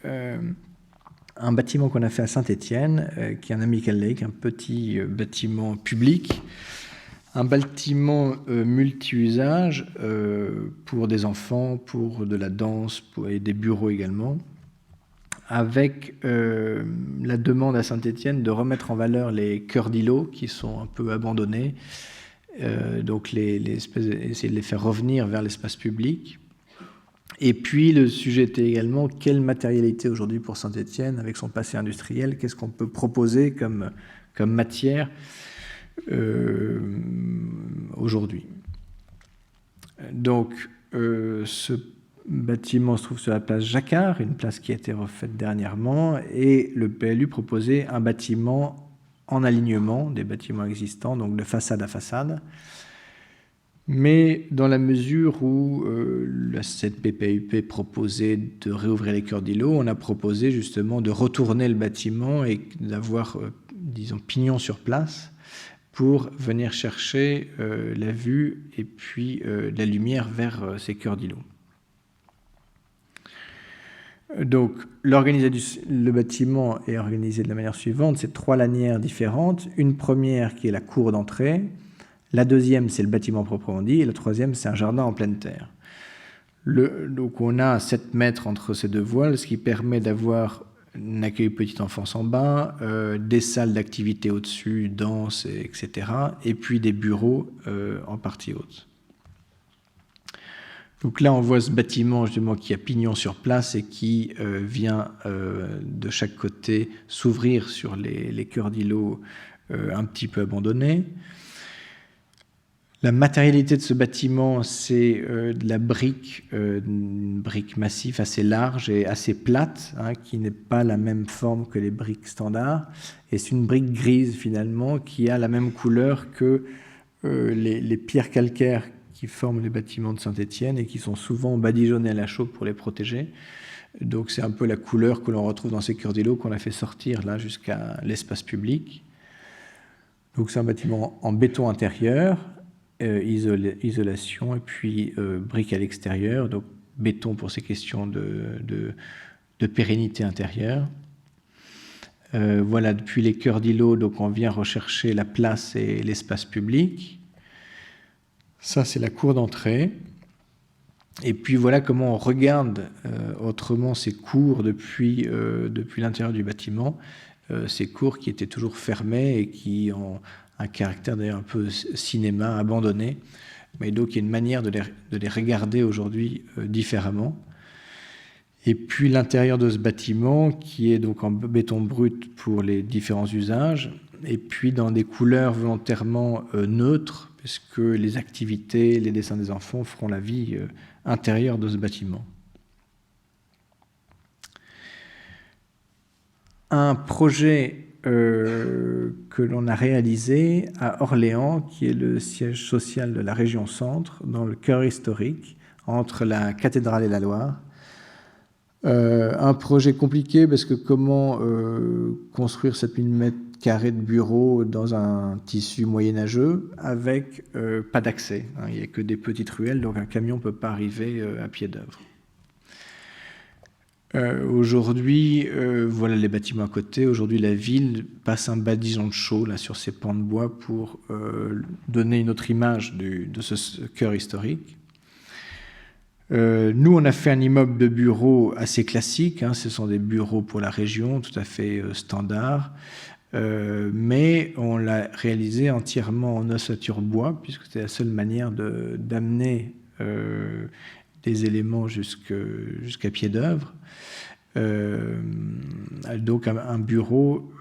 S1: un bâtiment qu'on a fait à Saint-Étienne, qui est un Amical Lake, un petit bâtiment public, un bâtiment multi-usage pour des enfants, pour de la danse et des bureaux également, avec la demande à Saint-Étienne de remettre en valeur les cœurs d'îlots qui sont un peu abandonnés, donc essayer de les faire revenir vers l'espace public. Et puis le sujet était également quelle matérialité aujourd'hui pour Saint-Étienne avec son passé industriel, qu'est-ce qu'on peut proposer comme matière aujourd'hui. Donc ce bâtiment se trouve sur la place Jacquard, une place qui a été refaite dernièrement, et le PLU proposait un bâtiment en alignement des bâtiments existants, donc de façade à façade. Mais dans la mesure où cette PPUP proposait de réouvrir les cœurs d'îlots, on a proposé justement de retourner le bâtiment et d'avoir, disons, pignon sur place pour venir chercher la vue et puis la lumière vers ces cœurs d'îlots. Donc, le bâtiment est organisé de la manière suivante, c'est 3 lanières différentes. Une première qui est la cour d'entrée, la deuxième c'est le bâtiment proprement dit, et la troisième c'est un jardin en pleine terre. Donc on a 7 mètres entre ces deux voiles, ce qui permet d'avoir un accueil petite enfance en bas, des salles d'activité au-dessus, danse, etc. Et puis des bureaux en partie haute. Donc là, on voit ce bâtiment justement qui a pignon sur place et qui vient de chaque côté s'ouvrir sur les cœurs d'îlots un petit peu abandonnés. La matérialité de ce bâtiment, c'est de la brique, une brique massive assez large et assez plate, hein, qui n'est pas la même forme que les briques standards. Et c'est une brique grise finalement qui a la même couleur que les pierres calcaires qui forment les bâtiments de Saint-Étienne et qui sont souvent badigeonnés à la chaux pour les protéger. Donc c'est un peu la couleur que l'on retrouve dans ces cœurs d'îlots qu'on a fait sortir là jusqu'à l'espace public. Donc c'est un bâtiment en béton intérieur, isolation et puis briques à l'extérieur, donc béton pour ces questions de pérennité intérieure. Voilà, depuis les cœurs d'îlots, donc on vient rechercher la place et l'espace public. Ça, c'est la cour d'entrée. Et puis voilà comment on regarde autrement ces cours depuis l'intérieur du bâtiment, ces cours qui étaient toujours fermées et qui ont un caractère d'ailleurs un peu cinéma, abandonné, mais donc il y a une manière de les regarder aujourd'hui différemment. Et puis l'intérieur de ce bâtiment qui est donc en béton brut pour les différents usages, et puis dans des couleurs volontairement neutres, puisque les activités, les dessins des enfants feront la vie intérieure de ce bâtiment. Un projet que l'on a réalisé à Orléans, qui est le siège social de la région Centre, dans le cœur historique, entre la cathédrale et la Loire. Un projet compliqué parce que comment construire 7000 mètres carrés de bureaux dans un tissu moyenâgeux avec pas d'accès, hein, il n'y a que des petites ruelles, donc un camion ne peut pas arriver à pied d'œuvre. Aujourd'hui, voilà les bâtiments à côté. Aujourd'hui, la ville passe un badigeon de chaux là, sur ces pans de bois pour donner une autre image de ce cœur historique. Nous, on a fait un immeuble de bureaux assez classique. Hein, ce sont des bureaux pour la région, tout à fait standard. Mais on l'a réalisé entièrement en ossature bois, puisque c'était la seule manière d'amener des éléments jusqu'à pied d'œuvre. Donc un bureau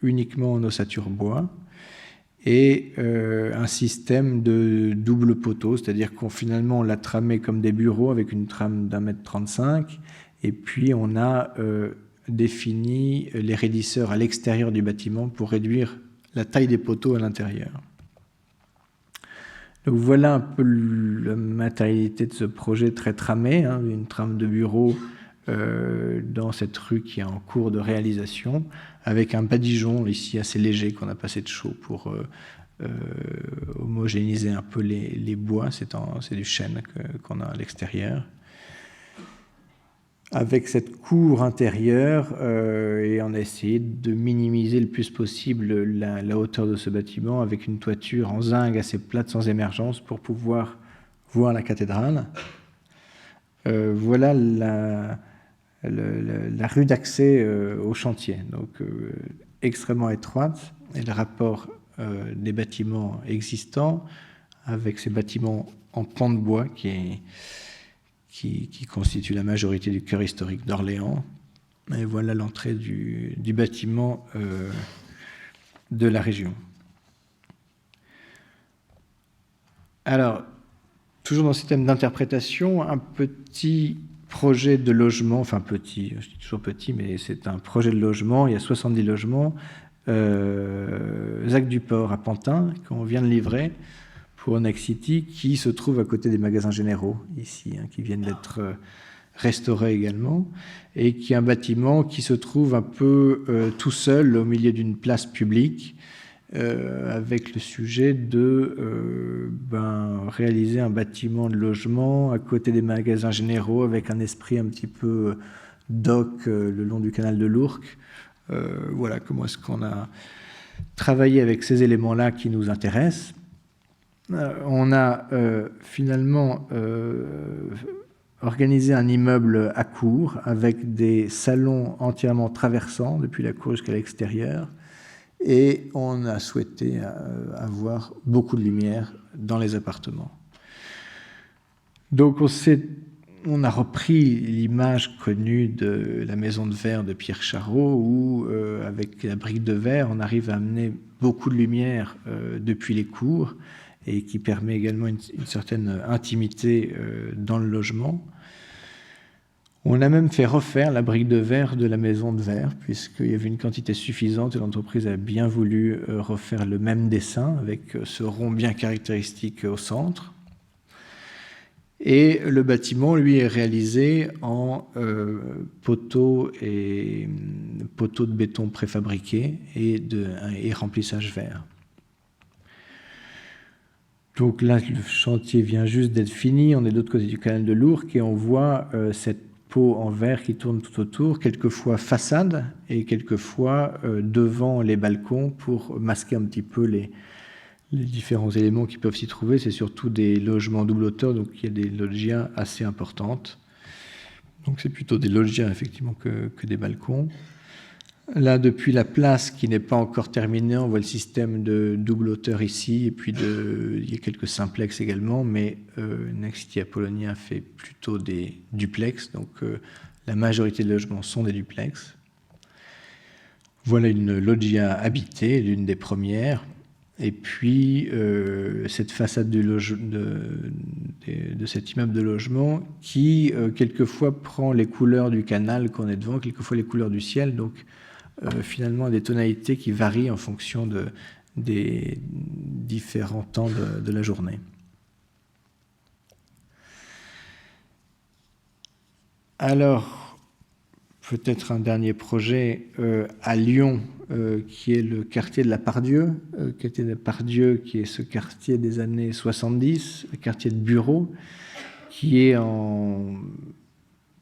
S1: uniquement en ossature bois et un système de double poteau, c'est-à-dire finalement on l'a tramé comme des bureaux avec une trame d'1,35 m et puis on a défini les raidisseurs à l'extérieur du bâtiment pour réduire la taille des poteaux à l'intérieur. Donc voilà un peu la matérialité de ce projet très tramé, hein, une trame de bureau dans cette rue qui est en cours de réalisation, avec un badigeon ici assez léger qu'on a passé de chaux pour homogénéiser un peu les bois, c'est du chêne qu'on a à l'extérieur. Avec cette cour intérieure, et on a essayé de minimiser le plus possible la hauteur de ce bâtiment avec une toiture en zinc assez plate, sans émergence, pour pouvoir voir la cathédrale. Voilà la rue d'accès au chantier, donc extrêmement étroite, et le rapport des bâtiments existants avec ces bâtiments en pan de bois qui constitue la majorité du cœur historique d'Orléans. Et voilà l'entrée du bâtiment de la région. Alors, toujours dans ce thème d'interprétation, un petit projet de logement, enfin petit, je dis toujours petit, mais c'est un projet de logement, il y a 70 logements, Zac du Port à Pantin, qu'on vient de livrer pour Next City, qui se trouve à côté des magasins généraux, ici, hein, qui viennent d'être restaurés également, et qui est un bâtiment qui se trouve un peu tout seul au milieu d'une place publique, avec le sujet de réaliser un bâtiment de logement à côté des magasins généraux, avec un esprit un petit peu dock le long du canal de l'Ourcq. Voilà comment est-ce qu'on a travaillé avec ces éléments-là qui nous intéressent. On a finalement organisé un immeuble à cour avec des salons entièrement traversants depuis la cour jusqu'à l'extérieur, et on a souhaité avoir beaucoup de lumière dans les appartements. Donc on a repris l'image connue de la maison de verre de Pierre Charot, où avec la brique de verre on arrive à amener beaucoup de lumière depuis les cours, et qui permet également une certaine intimité dans le logement. On a même fait refaire la brique de verre de la maison de verre, puisqu'il y avait une quantité suffisante et l'entreprise a bien voulu refaire le même dessin avec ce rond bien caractéristique au centre. Et le bâtiment, lui, est réalisé en poteaux de béton préfabriqués et remplissage verre. Donc là, le chantier vient juste d'être fini. On est de l'autre côté du canal de l'Ourcq et on voit cette peau en verre qui tourne tout autour, quelquefois façade et quelquefois devant les balcons pour masquer un petit peu les différents éléments qui peuvent s'y trouver. C'est surtout des logements double hauteur, donc il y a des loggias assez importantes. Donc c'est plutôt des loggias effectivement que des balcons. Là, depuis la place qui n'est pas encore terminée, on voit le système de double hauteur ici, et puis il y a quelques simplex également, mais Next City Apollonia fait plutôt des duplex, donc la majorité des logements sont des duplex. Voilà une loggia habitée, l'une des premières, et puis cette façade de cet immeuble de logement qui quelquefois prend les couleurs du canal qu'on est devant, quelquefois les couleurs du ciel, donc finalement des tonalités qui varient en fonction des différents temps de la journée. Alors, peut-être un dernier projet à Lyon, qui est le quartier de la Part-Dieu, qui est ce quartier des années 70, le quartier de bureaux, qui est en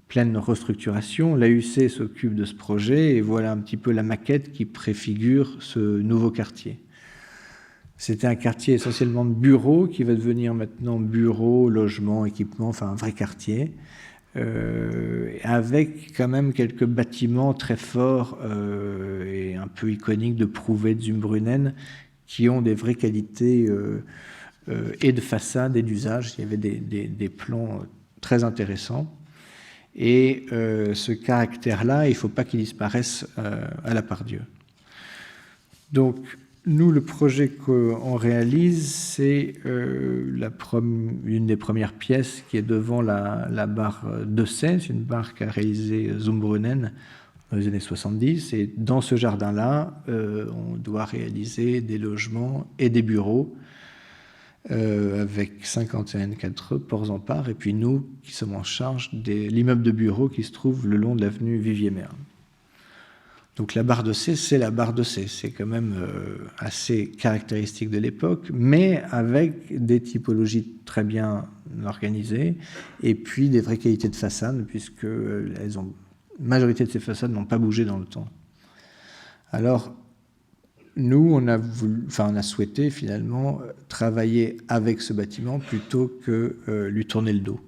S1: pleine restructuration. L'AUC s'occupe de ce projet et voilà un petit peu la maquette qui préfigure ce nouveau quartier. C'était un quartier essentiellement de bureaux qui va devenir maintenant bureaux, logements, équipements, enfin un vrai quartier, avec quand même quelques bâtiments très forts et un peu iconiques de Prouvé, de Zumbrünnen, qui ont des vraies qualités et de façade et d'usage. Il y avait des plans très intéressants. Et ce caractère-là, il ne faut pas qu'il disparaisse à la Part-Dieu. Donc, nous, le projet qu'on réalise, c'est une des premières pièces qui est devant la barre d'Ossay. C'est une barre qu'a réalisée Zumbrünnen dans les années 70. Et dans ce jardin-là, on doit réaliser des logements et des bureaux avec 51 ports en part, et puis nous qui sommes en charge de l'immeuble de bureau qui se trouve le long de l'avenue Vivier-Merle. Donc la barre d'Ossay, c'est la barre d'Ossay, c'est quand même assez caractéristique de l'époque, mais avec des typologies très bien organisées, et puis des vraies qualités de façade, puisque la majorité de ces façades n'ont pas bougé dans le temps. Alors, nous, on a souhaité finalement travailler avec ce bâtiment plutôt que lui tourner le dos.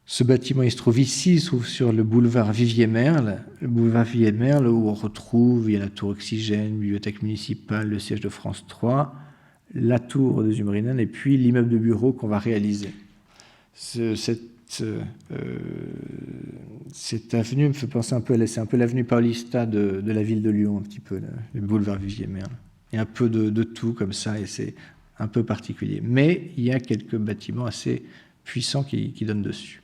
S1: Ce bâtiment, il se trouve ici, il se trouve sur le boulevard Vivier-Merle. Le boulevard Vivier-Merle où on retrouve, il y a la tour Oxygène, bibliothèque municipale, le siège de France 3, la tour de Zumbrünnen et puis l'immeuble de bureau qu'on va réaliser. Cette avenue me fait penser un peu, c'est un peu l'avenue Paulista de la ville de Lyon, un petit peu, le boulevard Vivier-Merle. Il y a un peu de tout comme ça et c'est un peu particulier. Mais il y a quelques bâtiments assez puissants qui donnent dessus.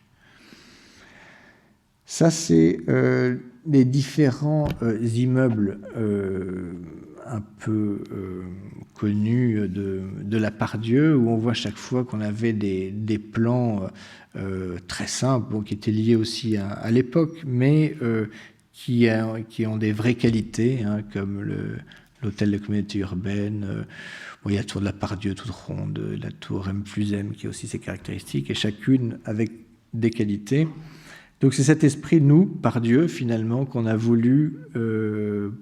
S1: Ça, c'est les différents immeubles un peu connus de la Part-Dieu, où on voit chaque fois qu'on avait des plans très simples, qui étaient liés aussi à l'époque, mais qui ont des vraies qualités, hein, comme l'hôtel de la communauté urbaine. Bon, il y a la tour de la Pardieu toute ronde, la tour M+M qui a aussi ses caractéristiques, et chacune avec des qualités. Donc c'est cet esprit, nous, Pardieu, finalement, qu'on a voulu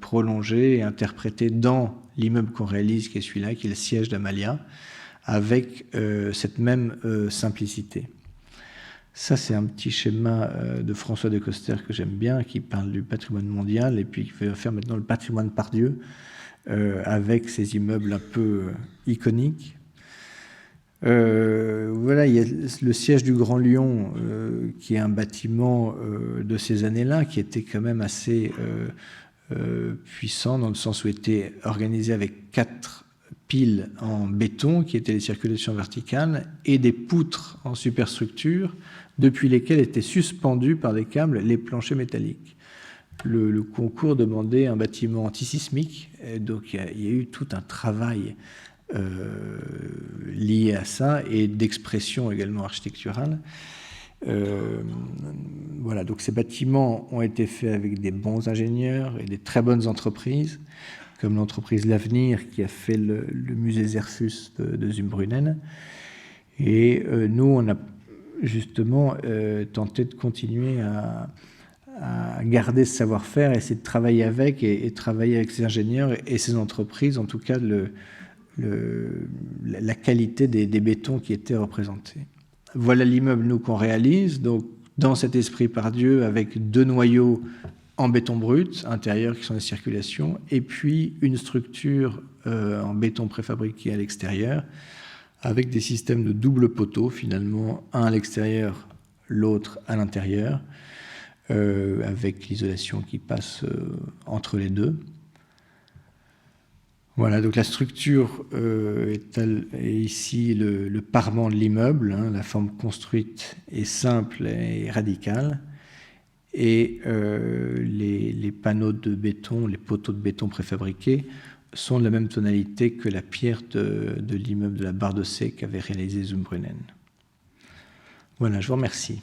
S1: prolonger et interpréter dans l'immeuble qu'on réalise, qui est celui-là, qui est le siège d'Amalia, avec cette même simplicité. Ça, c'est un petit schéma de François de Coster que j'aime bien, qui parle du patrimoine mondial, et puis qui veut faire maintenant le patrimoine Pardieu, avec ces immeubles un peu iconiques. Voilà, il y a le siège du Grand Lyon, qui est un bâtiment de ces années-là, qui était quand même assez puissant, dans le sens où il était organisé avec 4 piles en béton, qui étaient les circulations verticales, et des poutres en superstructure, depuis lesquelles étaient suspendus par des câbles les planchers métalliques. Le concours demandait un bâtiment antisismique, et donc il y a eu tout un travail lié à ça, et d'expression également architecturale. Voilà, donc ces bâtiments ont été faits avec des bons ingénieurs et des très bonnes entreprises, comme l'entreprise L'Avenir qui a fait le musée Zerfus de Zumbrünnen. Et nous, on a justement tenté de continuer à garder ce savoir-faire, essayer de travailler avec et travailler avec ces ingénieurs et ces entreprises, en tout cas la qualité des bétons qui étaient représentés. Voilà l'immeuble, nous, qu'on réalise, donc dans cet esprit Pardieu, avec 2 noyaux en béton brut, intérieur qui sont des circulations, et puis une structure en béton préfabriqué à l'extérieur, avec des systèmes de double poteau, finalement, un à l'extérieur, l'autre à l'intérieur, avec l'isolation qui passe entre les deux. Voilà, donc la structure est ici le parement de l'immeuble, hein, la forme construite est simple et radicale, et les panneaux de béton, les poteaux de béton préfabriqués sont de la même tonalité que la pierre de l'immeuble de la Barre de Sée qu'avait réalisé Zumbrünnen. Voilà, je vous remercie.